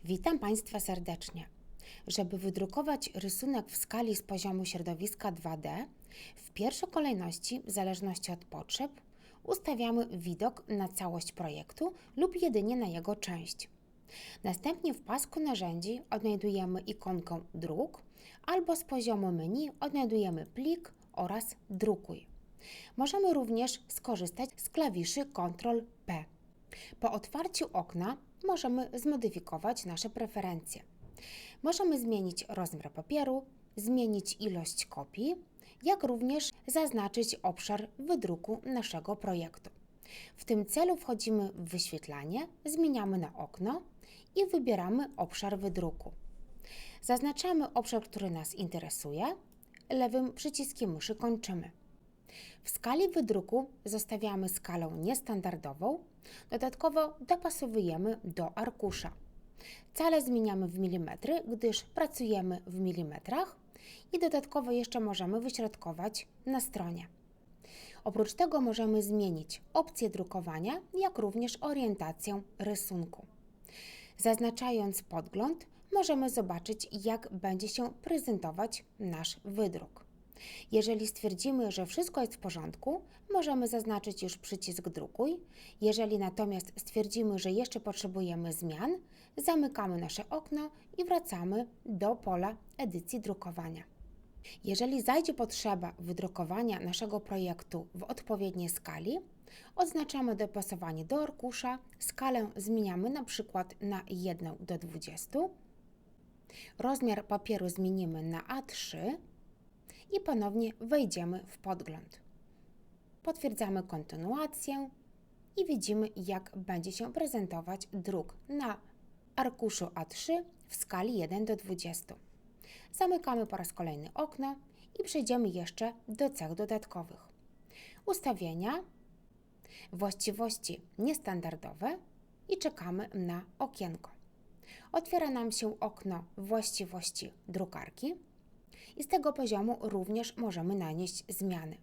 Witam Państwa serdecznie. Żeby wydrukować rysunek w skali z poziomu środowiska 2D, w pierwszej kolejności, w zależności od potrzeb, ustawiamy widok na całość projektu lub jedynie na jego część. Następnie w pasku narzędzi odnajdujemy ikonkę Druk albo z poziomu menu odnajdujemy Plik oraz Drukuj. Możemy również skorzystać z klawiszy Ctrl+P. Po otwarciu okna możemy zmodyfikować nasze preferencje. Możemy zmienić rozmiar papieru, zmienić ilość kopii, jak również zaznaczyć obszar wydruku naszego projektu. W tym celu wchodzimy w wyświetlanie, zmieniamy na okno i wybieramy obszar wydruku. Zaznaczamy obszar, który nas interesuje, lewym przyciskiem myszy kończymy. W skali wydruku zostawiamy skalę niestandardową, dodatkowo dopasowujemy do arkusza. Cale zmieniamy w milimetry, gdyż pracujemy w milimetrach i dodatkowo jeszcze możemy wyśrodkować na stronie. Oprócz tego możemy zmienić opcję drukowania, jak również orientację rysunku. Zaznaczając podgląd, możemy zobaczyć, jak będzie się prezentować nasz wydruk. Jeżeli stwierdzimy, że wszystko jest w porządku, możemy zaznaczyć już przycisk Drukuj. Jeżeli natomiast stwierdzimy, że jeszcze potrzebujemy zmian, zamykamy nasze okno i wracamy do pola edycji drukowania. Jeżeli zajdzie potrzeba wydrukowania naszego projektu w odpowiedniej skali, oznaczamy dopasowanie do arkusza, skalę zmieniamy na przykład na 1:20, rozmiar papieru zmienimy na A3, i ponownie wejdziemy w podgląd. Potwierdzamy kontynuację i widzimy, jak będzie się prezentować druk na arkuszu A3 w skali 1:20. Zamykamy po raz kolejny okno i przejdziemy jeszcze do cech dodatkowych. Ustawienia, właściwości niestandardowe i czekamy na okienko. Otwiera nam się okno właściwości drukarki. I z tego poziomu również możemy nanieść zmiany.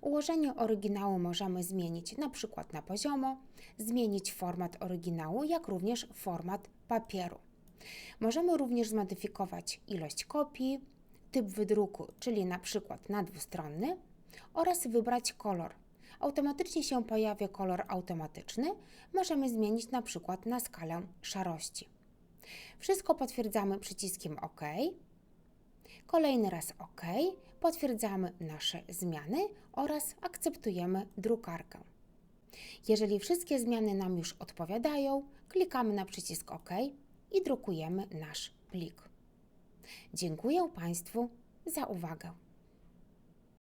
Ułożenie oryginału możemy zmienić na przykład na poziomo, zmienić format oryginału, jak również format papieru. Możemy również zmodyfikować ilość kopii, typ wydruku, czyli na przykład na dwustronny oraz wybrać kolor. Automatycznie się pojawia kolor automatyczny, możemy zmienić na przykład na skalę szarości. Wszystko potwierdzamy przyciskiem OK. Kolejny raz OK, potwierdzamy nasze zmiany oraz akceptujemy drukarkę. Jeżeli wszystkie zmiany nam już odpowiadają, klikamy na przycisk OK i drukujemy nasz plik. Dziękuję Państwu za uwagę.